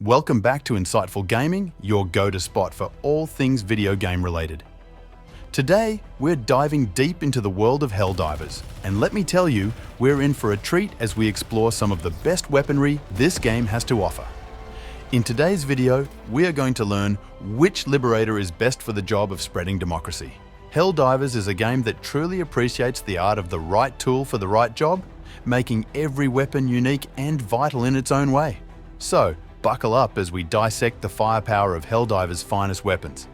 Welcome back to Insightful Gaming, your go-to spot for all things video game related. Today, we're diving deep into the world of Helldivers, and let me tell you, we're in for a treat as we explore some of the best weaponry this game has to offer. In today's video, we are going to learn which Liberator is best for the job of spreading democracy. Helldivers is a game that truly appreciates the art of the right tool for the right job, making every weapon unique and vital in its own way. So, buckle up as we dissect the firepower of Helldivers' finest weapons.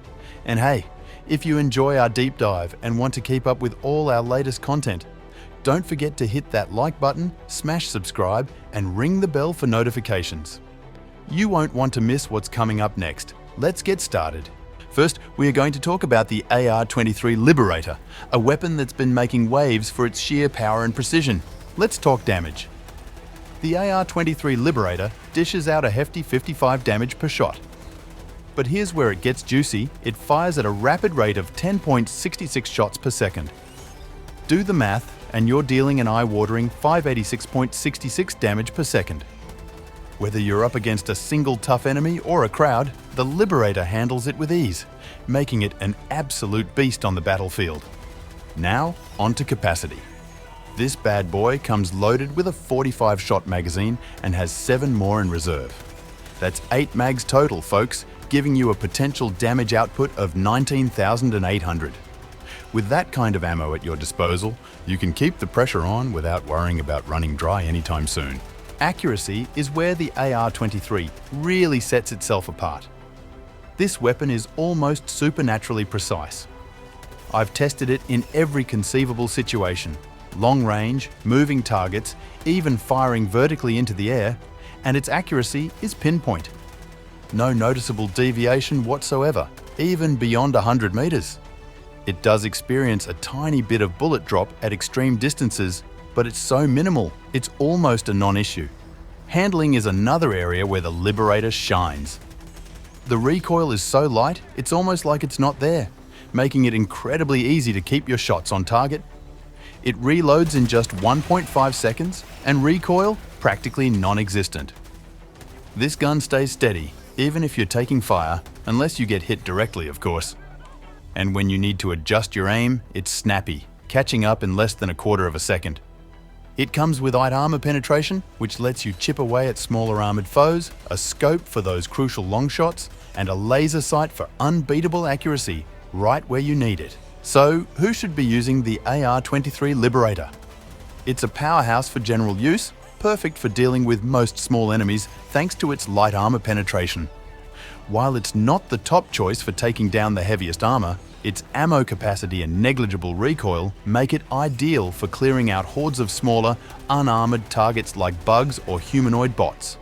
And hey, if you enjoy our deep dive and want to keep up with all our latest content, don't forget to hit that like button, smash subscribe, and ring the bell for notifications. You won't want to miss what's coming up next. Let's get started. First, we are going to talk about the AR-23 Liberator, a weapon that's been making waves for its sheer power and precision. Let's talk damage. The AR-23 Liberator dishes out a hefty 55 damage per shot. But here's where it gets juicy. It fires at a rapid rate of 10.66 shots per second. Do the math, and you're dealing an eye-watering 586.66 damage per second. Whether you're up against a single tough enemy or a crowd, the Liberator handles it with ease, making it an absolute beast on the battlefield. Now, on to capacity. This bad boy comes loaded with a 45-shot magazine and has 7 more in reserve. That's 8 mags total, folks, giving you a potential damage output of 19,800. With that kind of ammo at your disposal, you can keep the pressure on without worrying about running dry anytime soon. Accuracy is where the AR-23 really sets itself apart. This weapon is almost supernaturally precise. I've tested it in every conceivable situation. Long range, moving targets, even firing vertically into the air, and its accuracy is pinpoint. No noticeable deviation whatsoever, even beyond 100 meters. It does experience a tiny bit of bullet drop at extreme distances, but it's so minimal, it's almost a non-issue. Handling is another area where the Liberator shines. The recoil is so light, it's almost like it's not there, making it incredibly easy to keep your shots on target. It reloads in just 1.5 seconds, and recoil practically non-existent. This gun stays steady, even if you're taking fire, unless you get hit directly, of course. And when you need to adjust your aim, it's snappy, catching up in less than a quarter of a second. It comes with light armor penetration, which lets you chip away at smaller armored foes, a scope for those crucial long shots, and a laser sight for unbeatable accuracy, right where you need it. So, who should be using the AR-23 Liberator? It's a powerhouse for general use, perfect for dealing with most small enemies thanks to its light armor penetration. While it's not the top choice for taking down the heaviest armor, its ammo capacity and negligible recoil make it ideal for clearing out hordes of smaller, unarmored targets like bugs or humanoid bots.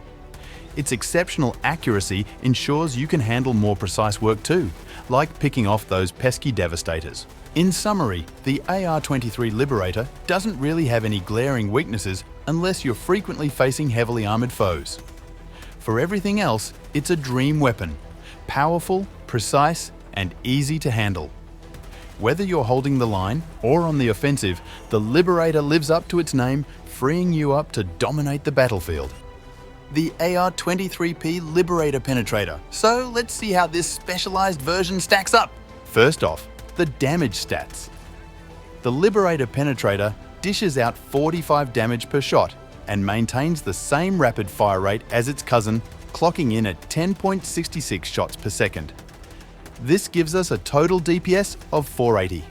Its exceptional accuracy ensures you can handle more precise work too, like picking off those pesky devastators. In summary, the AR-23 Liberator doesn't really have any glaring weaknesses unless you're frequently facing heavily armored foes. For everything else, it's a dream weapon, powerful, precise, and easy to handle. Whether you're holding the line or on the offensive, the Liberator lives up to its name, freeing you up to dominate the battlefield. The AR-23P Liberator Penetrator. So let's see how this specialized version stacks up. First off, the damage stats. The Liberator Penetrator dishes out 45 damage per shot and maintains the same rapid fire rate as its cousin, clocking in at 10.66 shots per second. This gives us a total DPS of 480.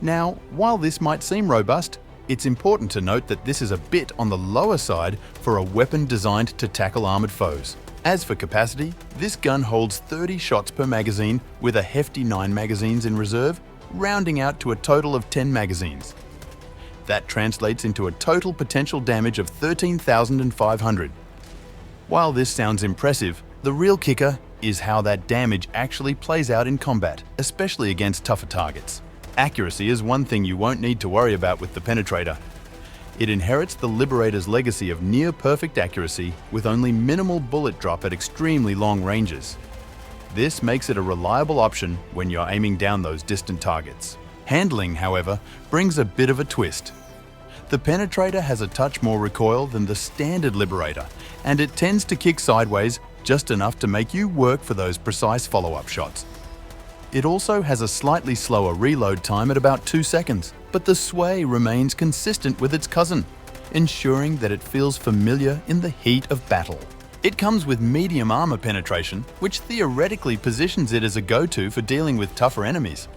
Now, while this might seem robust, it's important to note that this is a bit on the lower side for a weapon designed to tackle armored foes. As for capacity, this gun holds 30 shots per magazine with a hefty 9 magazines in reserve, rounding out to a total of 10 magazines. That translates into a total potential damage of 13,500. While this sounds impressive, the real kicker is how that damage actually plays out in combat, especially against tougher targets. Accuracy is one thing you won't need to worry about with the Penetrator. It inherits the Liberator's legacy of near-perfect accuracy with only minimal bullet drop at extremely long ranges. This makes it a reliable option when you're aiming down those distant targets. Handling, however, brings a bit of a twist. The Penetrator has a touch more recoil than the standard Liberator, and it tends to kick sideways just enough to make you work for those precise follow-up shots. It also has a slightly slower reload time at about 2 seconds, but the sway remains consistent with its cousin, ensuring that it feels familiar in the heat of battle. It comes with medium armor penetration, which theoretically positions it as a go-to for dealing with tougher enemies.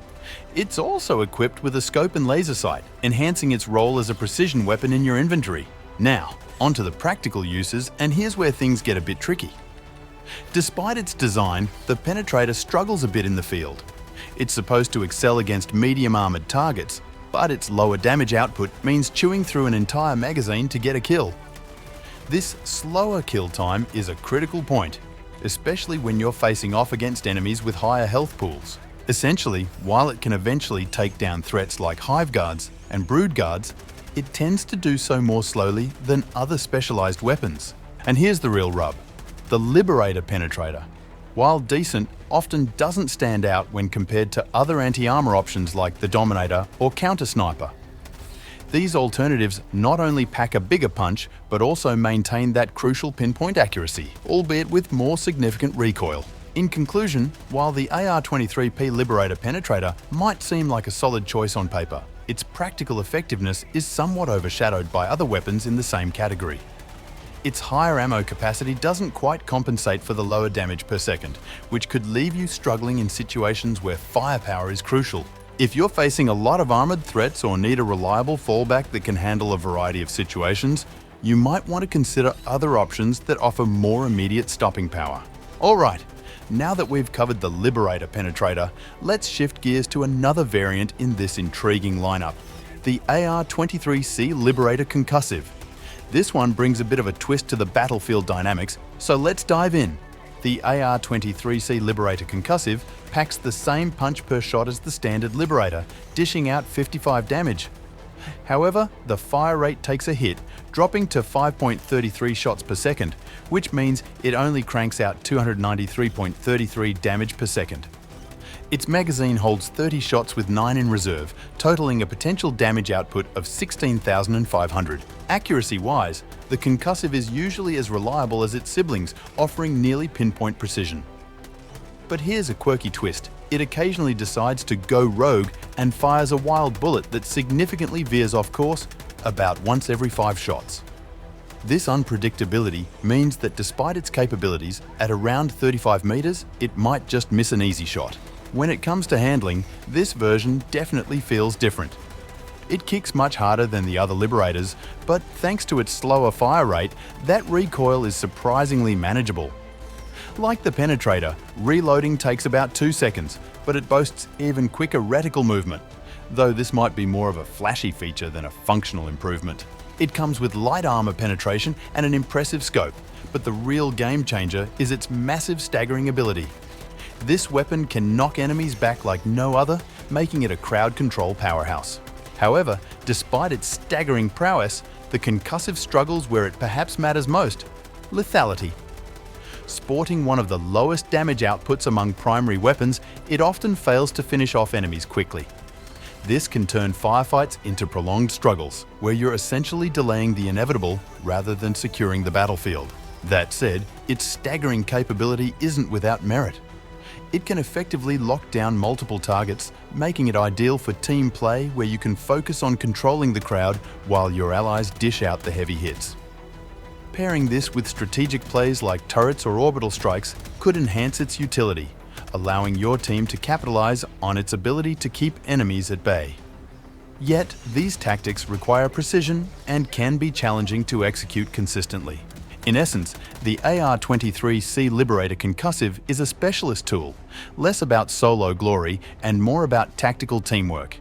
It's also equipped with a scope and laser sight, enhancing its role as a precision weapon in your inventory. Now, onto the practical uses, and here's where things get a bit tricky. Despite its design, the Penetrator struggles a bit in the field. It's supposed to excel against medium-armored targets, but its lower damage output means chewing through an entire magazine to get a kill. This slower kill time is a critical point, especially when you're facing off against enemies with higher health pools. Essentially, while it can eventually take down threats like hive guards and brood guards, it tends to do so more slowly than other specialized weapons. And here's the real rub. The Liberator Penetrator, while decent, often doesn't stand out when compared to other anti-armor options like the Dominator or Counter-Sniper. These alternatives not only pack a bigger punch, but also maintain that crucial pinpoint accuracy, albeit with more significant recoil. In conclusion, while the AR-23P Liberator Penetrator might seem like a solid choice on paper, its practical effectiveness is somewhat overshadowed by other weapons in the same category. Its higher ammo capacity doesn't quite compensate for the lower damage per second, which could leave you struggling in situations where firepower is crucial. If you're facing a lot of armored threats or need a reliable fallback that can handle a variety of situations, you might want to consider other options that offer more immediate stopping power. Alright, now that we've covered the Liberator Penetrator, let's shift gears to another variant in this intriguing lineup, the AR-23C Liberator Concussive. This one brings a bit of a twist to the battlefield dynamics, so let's dive in. The AR-23C Liberator Concussive packs the same punch per shot as the standard Liberator, dishing out 55 damage. However, the fire rate takes a hit, dropping to 5.33 shots per second, which means it only cranks out 293.33 damage per second. Its magazine holds 30 shots with 9 in reserve, totaling a potential damage output of 16,500. Accuracy-wise, the Concussive is usually as reliable as its siblings, offering nearly pinpoint precision. But here's a quirky twist. It occasionally decides to go rogue and fires a wild bullet that significantly veers off course about once every 5 shots. This unpredictability means that despite its capabilities, at around 35 meters, it might just miss an easy shot. When it comes to handling, this version definitely feels different. It kicks much harder than the other Liberators, but thanks to its slower fire rate, that recoil is surprisingly manageable. Like the Penetrator, reloading takes about 2 seconds, but it boasts even quicker reticle movement, though this might be more of a flashy feature than a functional improvement. It comes with light armor penetration and an impressive scope, but the real game changer is its massive staggering ability. This weapon can knock enemies back like no other, making it a crowd control powerhouse. However, despite its staggering prowess, the Concussive struggles where it perhaps matters most: lethality. Sporting one of the lowest damage outputs among primary weapons, it often fails to finish off enemies quickly. This can turn firefights into prolonged struggles, where you're essentially delaying the inevitable rather than securing the battlefield. That said, its staggering capability isn't without merit. It can effectively lock down multiple targets, making it ideal for team play where you can focus on controlling the crowd while your allies dish out the heavy hits. Pairing this with strategic plays like turrets or orbital strikes could enhance its utility, allowing your team to capitalize on its ability to keep enemies at bay. Yet, these tactics require precision and can be challenging to execute consistently. In essence, the AR-23C Liberator Concussive is a specialist tool, less about solo glory and more about tactical teamwork.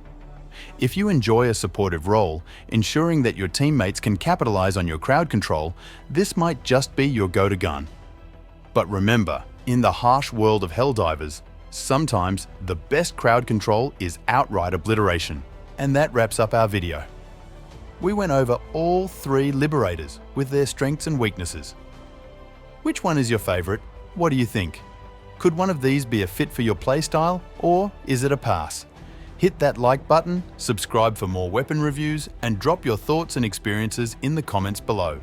If you enjoy a supportive role, ensuring that your teammates can capitalize on your crowd control, this might just be your go-to gun. But remember, in the harsh world of Helldivers, sometimes the best crowd control is outright obliteration. And that wraps up our video. We went over all 3 Liberators with their strengths and weaknesses. Which one is your favorite? What do you think? Could one of these be a fit for your playstyle, or is it a pass? Hit that like button, subscribe for more weapon reviews, and drop your thoughts and experiences in the comments below.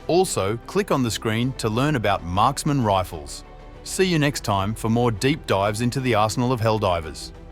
Also, click on the screen to learn about marksman rifles. See you next time for more deep dives into the arsenal of Helldivers.